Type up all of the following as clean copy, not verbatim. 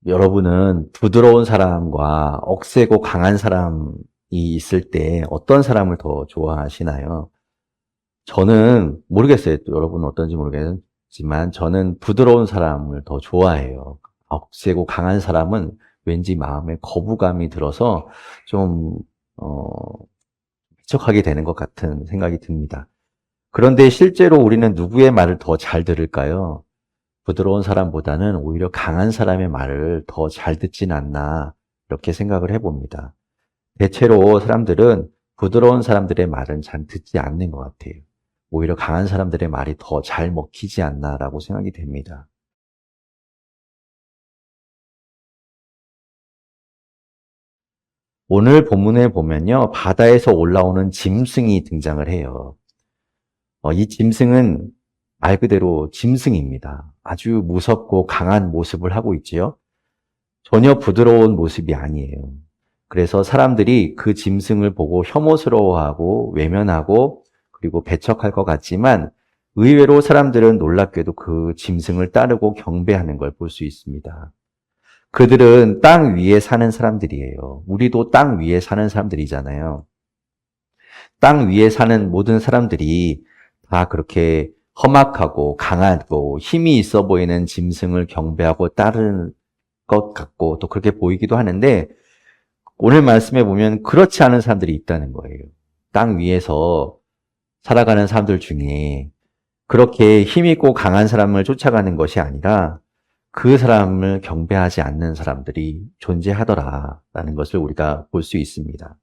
여러분은 부드러운 사람과 억세고 강한 사람이 있을 때 어떤 사람을 더 좋아하시나요? 저는 모르겠어요. 또 여러분은 어떤지 모르겠지만 저는 부드러운 사람을 더 좋아해요. 억세고 강한 사람은 왠지 마음에 거부감이 들어서 좀 배척하게 되는 것 같은 생각이 듭니다. 그런데 실제로 우리는 누구의 말을 더 잘 들을까요? 부드러운 사람보다는 오히려 강한 사람의 말을 더 잘 듣진 않나 이렇게 생각을 해봅니다. 대체로 사람들은 부드러운 사람들의 말은 잘 듣지 않는 것 같아요. 오히려 강한 사람들의 말이 더 잘 먹히지 않나라고 생각이 됩니다. 오늘 본문에 보면요, 바다에서 올라오는 짐승이 등장을 해요. 이 짐승은 말 그대로 짐승입니다. 아주 무섭고 강한 모습을 하고 있지요. 전혀 부드러운 모습이 아니에요. 그래서 사람들이 그 짐승을 보고 혐오스러워하고 외면하고 그리고 배척할 것 같지만 의외로 사람들은 놀랍게도 그 짐승을 따르고 경배하는 걸 볼 수 있습니다. 그들은 땅 위에 사는 사람들이에요. 우리도 땅 위에 사는 사람들이잖아요. 땅 위에 사는 모든 사람들이 다 그렇게 험악하고 강하고 힘이 있어 보이는 짐승을 경배하고 따르는 것 같고 또 그렇게 보이기도 하는데 오늘 말씀에 보면 그렇지 않은 사람들이 있다는 거예요. 땅 위에서 살아가는 사람들 중에 그렇게 힘있고 강한 사람을 쫓아가는 것이 아니라 그 사람을 경배하지 않는 사람들이 존재하더라라는 것을 우리가 볼 수 있습니다.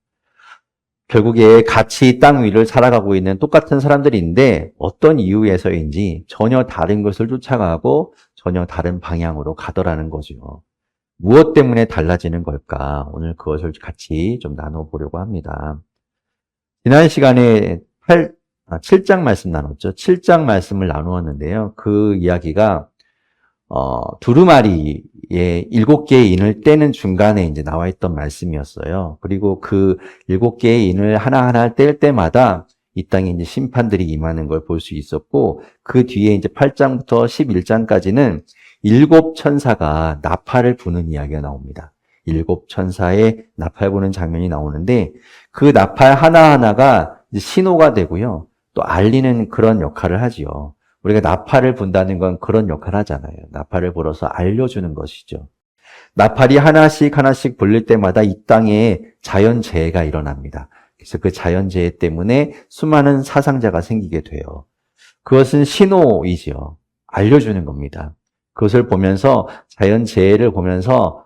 결국에 같이 땅 위를 살아가고 있는 똑같은 사람들인데 어떤 이유에서인지 전혀 다른 것을 쫓아가고 전혀 다른 방향으로 가더라는 거죠. 무엇 때문에 달라지는 걸까? 오늘 그것을 같이 좀 나눠보려고 합니다. 지난 시간에 7장 말씀 나눴죠. 7장 말씀을 나누었는데요. 그 이야기가 두루마리에 7개의 인을 떼는 중간에 이제 나와 있던 말씀이었어요. 그리고 그 7개의 인을 하나하나 뗄 때마다 이 땅에 이제 심판들이 임하는 걸 볼 수 있었고, 그 뒤에 이제 8장부터 11장까지는 7천사가 나팔을 부는 이야기가 나옵니다. 7천사의 나팔 부는 장면이 나오는데, 그 나팔 하나하나가 이제 신호가 되고요. 또 알리는 그런 역할을 하지요. 우리가 나팔을 분다는 건 그런 역할을 하잖아요. 나팔을 불어서 알려주는 것이죠. 나팔이 하나씩 하나씩 불릴 때마다 이 땅에 자연재해가 일어납니다. 그래서 그 자연재해 때문에 수많은 사상자가 생기게 돼요. 그것은 신호이지요. 알려주는 겁니다. 그것을 보면서 자연재해를 보면서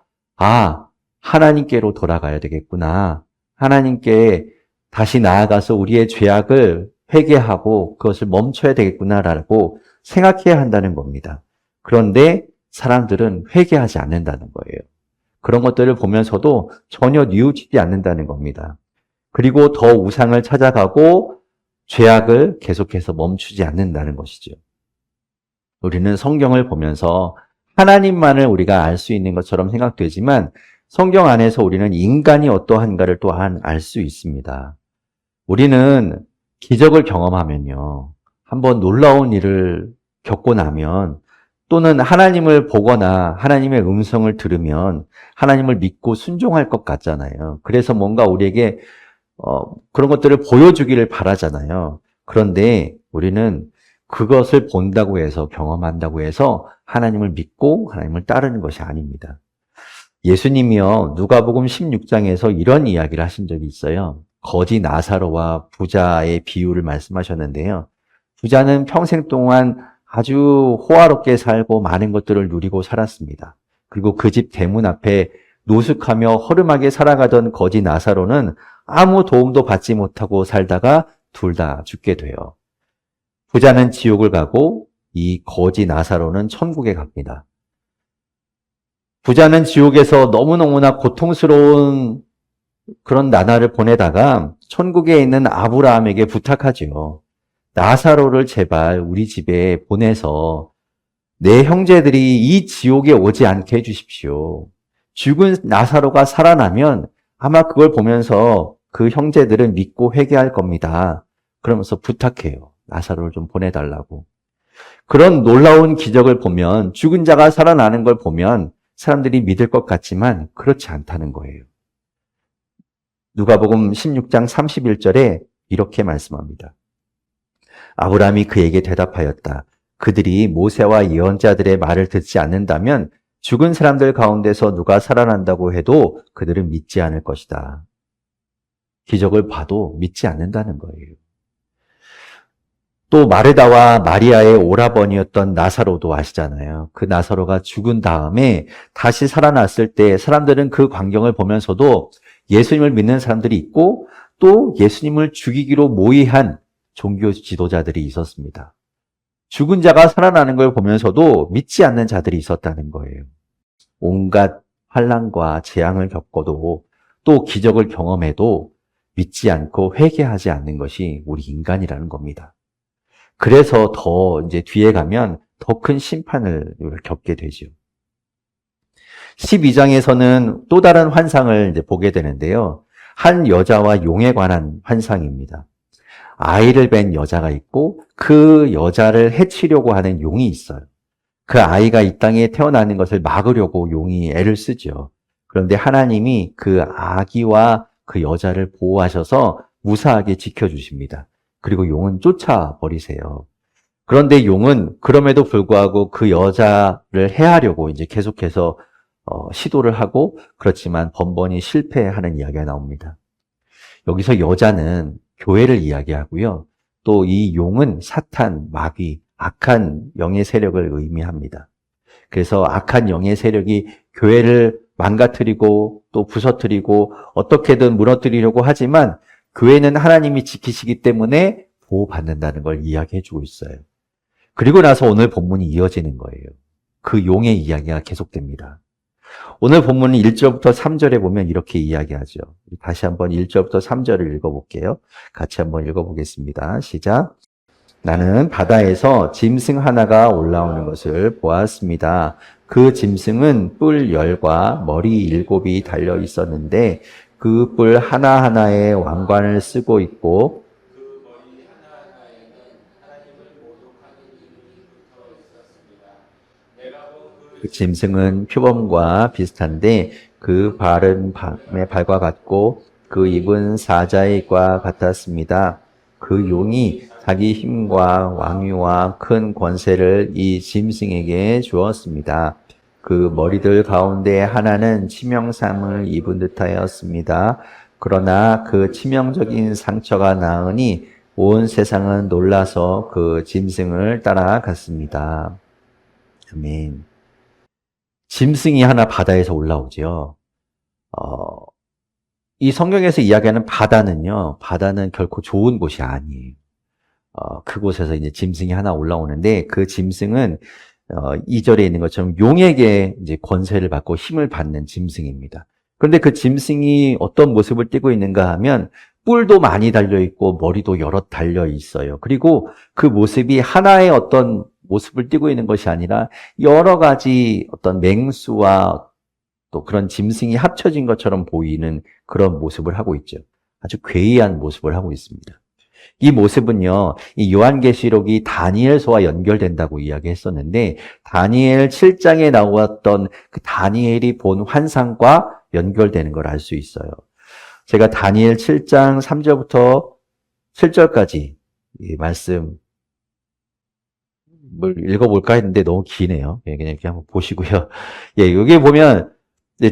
하나님께로 돌아가야 되겠구나. 하나님께 다시 나아가서 우리의 죄악을 회개하고 그것을 멈춰야 되겠구나라고 생각해야 한다는 겁니다. 그런데 사람들은 회개하지 않는다는 거예요. 그런 것들을 보면서도 전혀 뉘우치지 않는다는 겁니다. 그리고 더 우상을 찾아가고 죄악을 계속해서 멈추지 않는다는 것이죠. 우리는 성경을 보면서 하나님만을 우리가 알 수 있는 것처럼 생각되지만 성경 안에서 우리는 인간이 어떠한가를 또한 알 수 있습니다. 우리는 기적을 경험하면요. 한번 놀라운 일을 겪고 나면 또는 하나님을 보거나 하나님의 음성을 들으면 하나님을 믿고 순종할 것 같잖아요. 그래서 뭔가 우리에게 그런 것들을 보여주기를 바라잖아요. 그런데 우리는 그것을 본다고 해서 경험한다고 해서 하나님을 믿고 하나님을 따르는 것이 아닙니다. 예수님이요. 누가복음 16장에서 이런 이야기를 하신 적이 있어요. 거지 나사로와 부자의 비유를 말씀하셨는데요. 부자는 평생 동안 아주 호화롭게 살고 많은 것들을 누리고 살았습니다. 그리고 그 집 대문 앞에 노숙하며 허름하게 살아가던 거지 나사로는 아무 도움도 받지 못하고 살다가 둘 다 죽게 돼요. 부자는 지옥을 가고 이 거지 나사로는 천국에 갑니다. 부자는 지옥에서 너무너무나 고통스러운 그런 나날을 보내다가 천국에 있는 아브라함에게 부탁하지요. 나사로를 제발 우리 집에 보내서 내 형제들이 이 지옥에 오지 않게 해주십시오. 죽은 나사로가 살아나면 아마 그걸 보면서 그 형제들은 믿고 회개할 겁니다. 그러면서 부탁해요. 나사로를 좀 보내달라고. 그런 놀라운 기적을 보면 죽은 자가 살아나는 걸 보면 사람들이 믿을 것 같지만 그렇지 않다는 거예요. 누가복음 16장 31절에 이렇게 말씀합니다. 아브라함이 그에게 대답하였다. 그들이 모세와 예언자들의 말을 듣지 않는다면 죽은 사람들 가운데서 누가 살아난다고 해도 그들은 믿지 않을 것이다. 기적을 봐도 믿지 않는다는 거예요. 또 마르다와 마리아의 오라버니였던 나사로도 아시잖아요. 그 나사로가 죽은 다음에 다시 살아났을 때 사람들은 그 광경을 보면서도 예수님을 믿는 사람들이 있고 또 예수님을 죽이기로 모의한 종교 지도자들이 있었습니다. 죽은 자가 살아나는 걸 보면서도 믿지 않는 자들이 있었다는 거예요. 온갖 환난과 재앙을 겪어도 또 기적을 경험해도 믿지 않고 회개하지 않는 것이 우리 인간이라는 겁니다. 그래서 더 이제 뒤에 가면 더 큰 심판을 겪게 되죠. 12장에서는 또 다른 환상을 이제 보게 되는데요. 한 여자와 용에 관한 환상입니다. 아이를 뵌 여자가 있고 그 여자를 해치려고 하는 용이 있어요. 그 아이가 이 땅에 태어나는 것을 막으려고 용이 애를 쓰죠. 그런데 하나님이 그 아기와 그 여자를 보호하셔서 무사하게 지켜주십니다. 그리고 용은 쫓아버리세요. 그런데 용은 그럼에도 불구하고 그 여자를 해하려고 이제 계속해서 시도를 하고 그렇지만 번번이 실패하는 이야기가 나옵니다. 여기서 여자는 교회를 이야기하고요. 또 이 용은 사탄, 마귀, 악한 영의 세력을 의미합니다. 그래서 악한 영의 세력이 교회를 망가뜨리고 또 부서뜨리고 어떻게든 무너뜨리려고 하지만 교회는 하나님이 지키시기 때문에 보호받는다는 걸 이야기해주고 있어요. 그리고 나서 오늘 본문이 이어지는 거예요. 그 용의 이야기가 계속됩니다. 오늘 본문은 1절부터 3절에 보면 이렇게 이야기하죠. 다시 한번 1절부터 3절을 읽어볼게요. 같이 한번 읽어보겠습니다. 시작. 나는 바다에서 짐승 하나가 올라오는 것을 보았습니다. 그 짐승은 뿔 10과 머리 7이 달려 있었는데 그 뿔 하나하나에 왕관을 쓰고 있고 그 짐승은 표범과 비슷한데 그 발은 밤의 발과 같고 그 입은 사자의 입과 같았습니다. 그 용이 자기 힘과 왕위와 큰 권세를 이 짐승에게 주었습니다. 그 머리들 가운데 하나는 치명상을 입은 듯하였습니다. 그러나 그 치명적인 상처가 나으니 온 세상은 놀라서 그 짐승을 따라갔습니다. 아멘. 짐승이 하나 바다에서 올라오죠. 이 성경에서 이야기하는 바다는 결코 좋은 곳이 아니에요. 그곳에서 이제 짐승이 하나 올라오는데 그 짐승은 2절에 있는 것처럼 용에게 이제 권세를 받고 힘을 받는 짐승입니다. 그런데 그 짐승이 어떤 모습을 띠고 있는가 하면 뿔도 많이 달려 있고 머리도 여러 달려 있어요. 그리고 그 모습이 하나의 어떤 모습을 띠고 있는 것이 아니라 여러 가지 어떤 맹수와 또 그런 짐승이 합쳐진 것처럼 보이는 그런 모습을 하고 있죠. 아주 괴이한 모습을 하고 있습니다. 이 모습은요, 이 요한계시록이 다니엘서와 연결된다고 이야기했었는데 다니엘 7장에 나왔던 그 다니엘이 본 환상과 연결되는 걸 알 수 있어요. 제가 다니엘 7장 3절부터 7절까지 이 말씀 뭘 읽어볼까 했는데 너무 기네요. 그냥 이렇게 한번 보시고요. 예, 여기 보면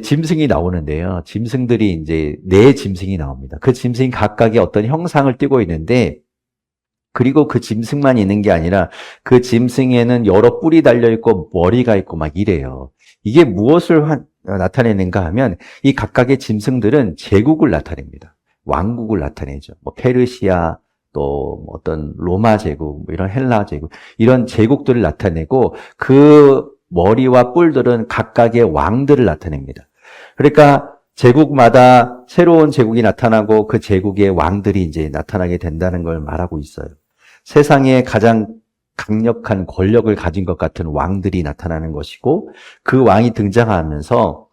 짐승이 나오는데요. 짐승들이 이제 4짐승이 나옵니다. 그 짐승이 각각의 어떤 형상을 띠고 있는데 그리고 그 짐승만 있는 게 아니라 그 짐승에는 여러 뿔이 달려있고 머리가 있고 막 이래요. 이게 무엇을 나타내는가 하면 이 각각의 짐승들은 제국을 나타냅니다. 왕국을 나타내죠. 뭐 페르시아, 또 어떤 로마 제국, 뭐 이런 헬라 제국, 이런 제국들을 나타내고 그 머리와 뿔들은 각각의 왕들을 나타냅니다. 그러니까 제국마다 새로운 제국이 나타나고 그 제국의 왕들이 이제 나타나게 된다는 걸 말하고 있어요. 세상에 가장 강력한 권력을 가진 것 같은 왕들이 나타나는 것이고 그 왕이 등장하면서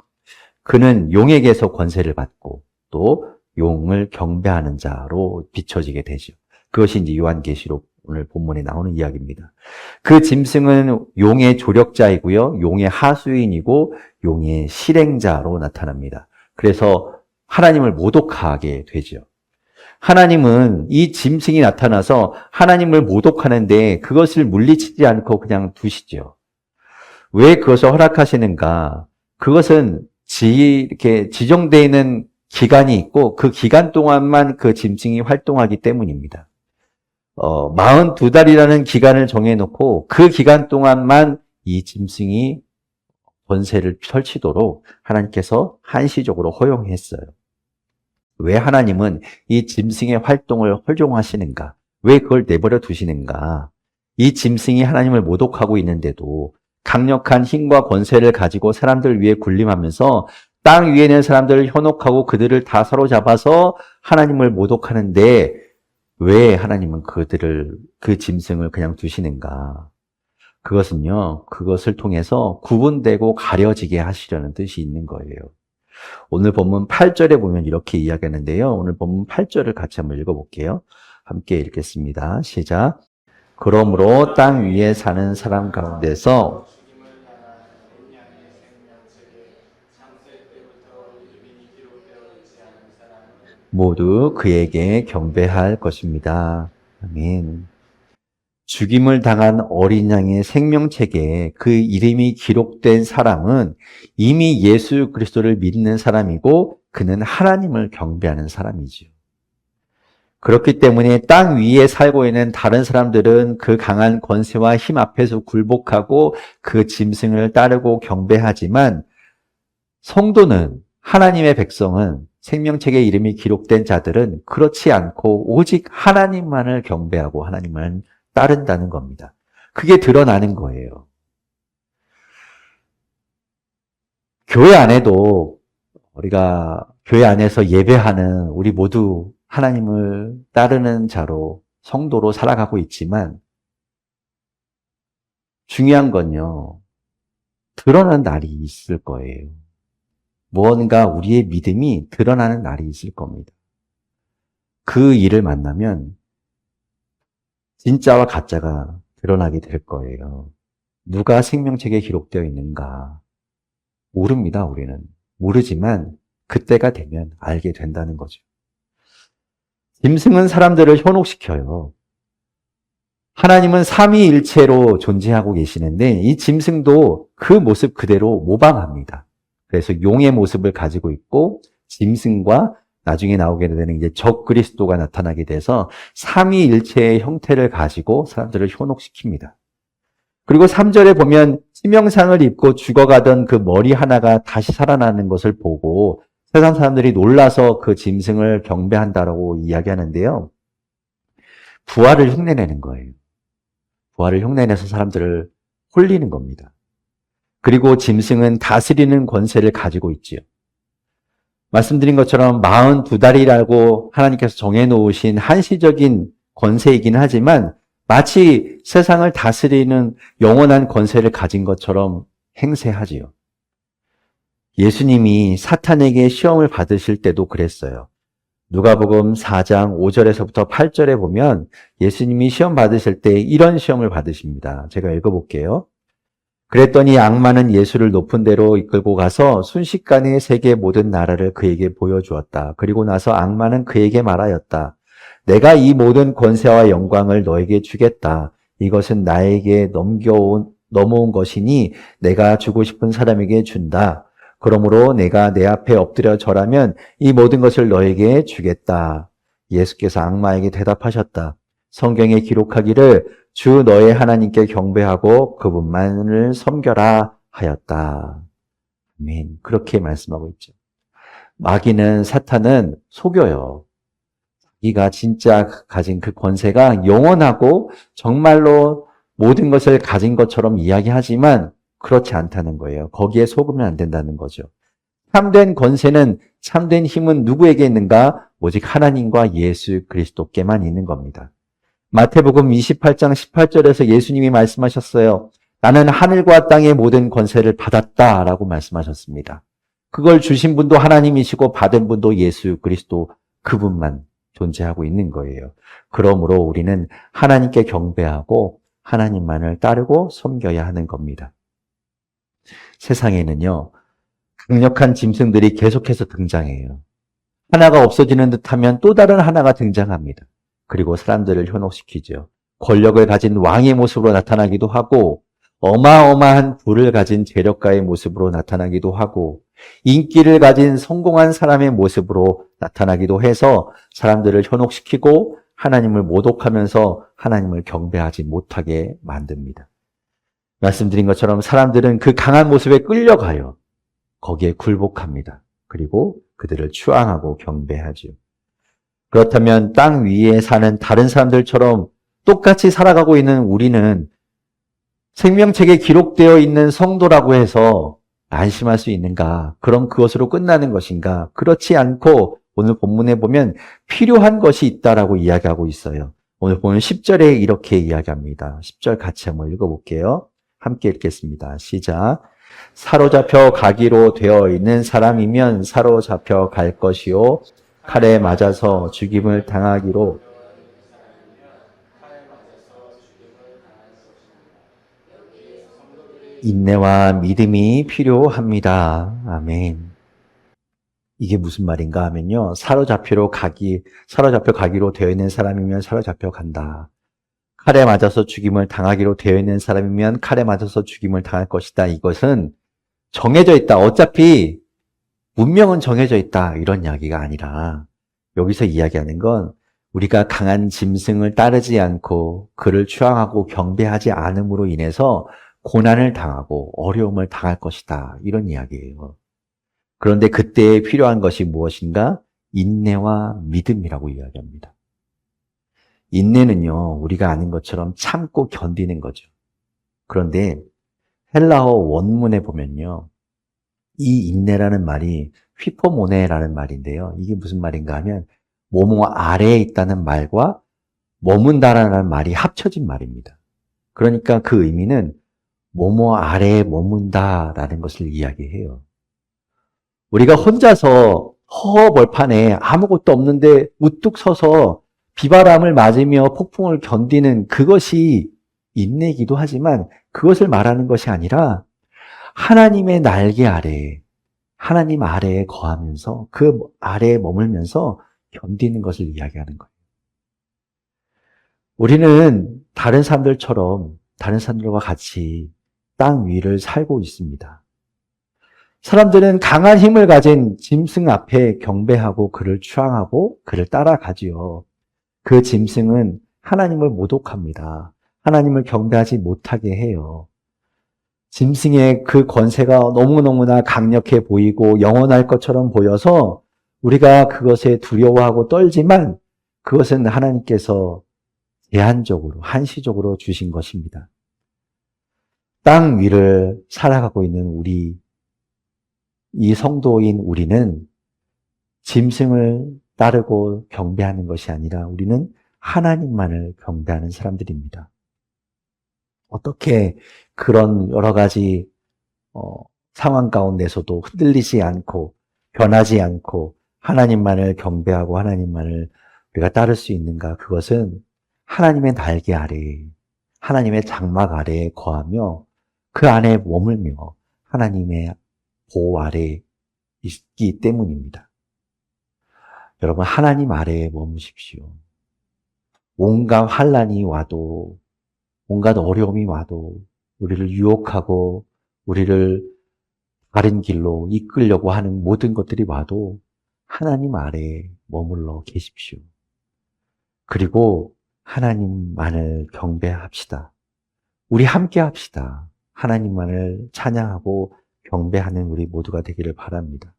그는 용에게서 권세를 받고 또 용을 경배하는 자로 비춰지게 되죠. 그것이 이제 요한계시록 오늘 본문에 나오는 이야기입니다. 그 짐승은 용의 조력자이고요. 용의 하수인이고 용의 실행자로 나타납니다. 그래서 하나님을 모독하게 되죠. 하나님은 이 짐승이 나타나서 하나님을 모독하는데 그것을 물리치지 않고 그냥 두시죠. 왜 그것을 허락하시는가? 그것은 이렇게 지정되어 있는 기간이 있고 그 기간 동안만 그 짐승이 활동하기 때문입니다. 42달이라는 기간을 정해놓고 그 기간 동안만 이 짐승이 권세를 펼치도록 하나님께서 한시적으로 허용했어요. 왜 하나님은 이 짐승의 활동을 허용하시는가? 왜 그걸 내버려 두시는가? 이 짐승이 하나님을 모독하고 있는데도 강력한 힘과 권세를 가지고 사람들 위에 군림하면서 땅 위에 있는 사람들을 현혹하고 그들을 다 사로잡아서 하나님을 모독하는데 왜 하나님은 그 짐승을 그냥 두시는가? 그것은요, 그것을 통해서 구분되고 가려지게 하시려는 뜻이 있는 거예요. 오늘 본문 8절에 보면 이렇게 이야기하는데요. 오늘 본문 8절을 같이 한번 읽어볼게요. 함께 읽겠습니다. 시작. 그러므로 땅 위에 사는 사람 가운데서 모두 그에게 경배할 것입니다. 아멘. 죽임을 당한 어린 양의 생명책에 그 이름이 기록된 사람은 이미 예수 그리스도를 믿는 사람이고 그는 하나님을 경배하는 사람이지요. 그렇기 때문에 땅 위에 살고 있는 다른 사람들은 그 강한 권세와 힘 앞에서 굴복하고 그 짐승을 따르고 경배하지만 성도는 하나님의 백성은 생명책에 이름이 기록된 자들은 그렇지 않고 오직 하나님만을 경배하고 하나님만 따른다는 겁니다. 그게 드러나는 거예요. 교회 안에도 우리가 교회 안에서 예배하는 우리 모두 하나님을 따르는 자로 성도로 살아가고 있지만 중요한 건요. 드러나는 날이 있을 거예요. 무언가 우리의 믿음이 드러나는 날이 있을 겁니다. 그 일을 만나면 진짜와 가짜가 드러나게 될 거예요. 누가 생명책에 기록되어 있는가? 모릅니다, 우리는. 모르지만 그때가 되면 알게 된다는 거죠. 짐승은 사람들을 현혹시켜요. 하나님은 삼위일체로 존재하고 계시는데 이 짐승도 그 모습 그대로 모방합니다. 그래서 용의 모습을 가지고 있고 짐승과 나중에 나오게 되는 이제 적그리스도가 나타나게 돼서 삼위일체의 형태를 가지고 사람들을 현혹시킵니다. 그리고 3절에 보면 치명상을 입고 죽어가던 그 머리 하나가 다시 살아나는 것을 보고 세상 사람들이 놀라서 그 짐승을 경배한다라고 이야기하는데요. 부활을 흉내내는 거예요. 부활을 흉내내서 사람들을 홀리는 겁니다. 그리고 짐승은 다스리는 권세를 가지고 있지요. 말씀드린 것처럼 42달이라고 하나님께서 정해놓으신 한시적인 권세이긴 하지만 마치 세상을 다스리는 영원한 권세를 가진 것처럼 행세하지요. 예수님이 사탄에게 시험을 받으실 때도 그랬어요. 누가복음 4장 5절에서부터 8절에 보면 예수님이 시험 받으실 때 이런 시험을 받으십니다. 제가 읽어볼게요. 그랬더니 악마는 예수를 높은 데로 이끌고 가서 순식간에 세계 모든 나라를 그에게 보여주었다. 그리고 나서 악마는 그에게 말하였다. 내가 이 모든 권세와 영광을 너에게 주겠다. 이것은 나에게 넘어온 것이니 내가 주고 싶은 사람에게 준다. 그러므로 내가 내 앞에 엎드려 절하면 이 모든 것을 너에게 주겠다. 예수께서 악마에게 대답하셨다. 성경에 기록하기를 주 너의 하나님께 경배하고 그분만을 섬겨라 하였다. 아멘. 그렇게 말씀하고 있죠. 마귀는 사탄은 속여요. 자기가 진짜 가진 그 권세가 영원하고 정말로 모든 것을 가진 것처럼 이야기하지만 그렇지 않다는 거예요. 거기에 속으면 안 된다는 거죠. 참된 권세는, 참된 힘은 누구에게 있는가? 오직 하나님과 예수 그리스도께만 있는 겁니다. 마태복음 28장 18절에서 예수님이 말씀하셨어요. 나는 하늘과 땅의 모든 권세를 받았다라고 말씀하셨습니다. 그걸 주신 분도 하나님이시고 받은 분도 예수 그리스도 그분만 존재하고 있는 거예요. 그러므로 우리는 하나님께 경배하고 하나님만을 따르고 섬겨야 하는 겁니다. 세상에는요, 강력한 짐승들이 계속해서 등장해요. 하나가 없어지는 듯하면 또 다른 하나가 등장합니다. 그리고 사람들을 현혹시키죠. 권력을 가진 왕의 모습으로 나타나기도 하고 어마어마한 부를 가진 재력가의 모습으로 나타나기도 하고 인기를 가진 성공한 사람의 모습으로 나타나기도 해서 사람들을 현혹시키고 하나님을 모독하면서 하나님을 경배하지 못하게 만듭니다. 말씀드린 것처럼 사람들은 그 강한 모습에 끌려가요. 거기에 굴복합니다. 그리고 그들을 추앙하고 경배하죠. 그렇다면 땅 위에 사는 다른 사람들처럼 똑같이 살아가고 있는 우리는 생명책에 기록되어 있는 성도라고 해서 안심할 수 있는가? 그럼 그것으로 끝나는 것인가? 그렇지 않고 오늘 본문에 보면 필요한 것이 있다라고 이야기하고 있어요. 오늘 보면 10절에 이렇게 이야기합니다. 10절 같이 한번 읽어볼게요. 함께 읽겠습니다. 시작. 사로잡혀 가기로 되어 있는 사람이면 사로잡혀 갈 것이요. 칼에 맞아서 죽임을 당하기로 인내와 믿음이 필요합니다. 아멘. 이게 무슨 말인가 하면요. 사로잡혀 가기로 되어 있는 사람이면 사로잡혀 간다. 칼에 맞아서 죽임을 당하기로 되어 있는 사람이면 칼에 맞아서 죽임을 당할 것이다. 이것은 정해져 있다. 어차피 운명은 정해져 있다. 이런 이야기가 아니라 여기서 이야기하는 건 우리가 강한 짐승을 따르지 않고 그를 추앙하고 경배하지 않음으로 인해서 고난을 당하고 어려움을 당할 것이다. 이런 이야기예요. 그런데 그때에 필요한 것이 무엇인가? 인내와 믿음이라고 이야기합니다. 인내는요, 우리가 아는 것처럼 참고 견디는 거죠. 그런데 헬라어 원문에 보면요, 이 인내라는 말이 휘포모네라는 말인데요. 이게 무슨 말인가 하면 뭐뭐 아래에 있다는 말과 머문다라는 말이 합쳐진 말입니다. 그러니까 그 의미는 뭐뭐 아래에 머문다라는 것을 이야기해요. 우리가 혼자서 허허벌판에 아무것도 없는데 우뚝 서서 비바람을 맞으며 폭풍을 견디는 그것이 인내이기도 하지만 그것을 말하는 것이 아니라 하나님의 날개 아래에, 하나님 아래에 거하면서 그 아래에 머물면서 견디는 것을 이야기하는 거예요. 우리는 다른 사람들과 같이 땅 위를 살고 있습니다. 사람들은 강한 힘을 가진 짐승 앞에 경배하고 그를 추앙하고 그를 따라가지요. 그 짐승은 하나님을 모독합니다. 하나님을 경배하지 못하게 해요. 짐승의 그 권세가 너무너무나 강력해 보이고 영원할 것처럼 보여서 우리가 그것에 두려워하고 떨지만 그것은 하나님께서 제한적으로, 한시적으로 주신 것입니다. 땅 위를 살아가고 있는 우리, 이 성도인 우리는 짐승을 따르고 경배하는 것이 아니라 우리는 하나님만을 경배하는 사람들입니다. 어떻게 그런 여러 가지 상황 가운데서도 흔들리지 않고 변하지 않고 하나님만을 경배하고 하나님만을 우리가 따를 수 있는가? 그것은 하나님의 날개 아래에, 하나님의 장막 아래에 거하며 그 안에 머물며 하나님의 보호 아래에 있기 때문입니다. 여러분, 하나님 아래에 머무십시오. 온갖 환난이 와도, 온갖 어려움이 와도, 우리를 유혹하고 우리를 다른 길로 이끌려고 하는 모든 것들이 와도 하나님 아래에 머물러 계십시오. 그리고 하나님만을 경배합시다. 우리 함께 합시다. 하나님만을 찬양하고 경배하는 우리 모두가 되기를 바랍니다.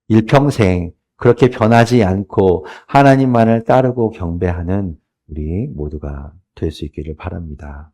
일평생 그렇게 변하지 않고 하나님만을 따르고 경배하는 우리 모두가 될 수 있기를 바랍니다.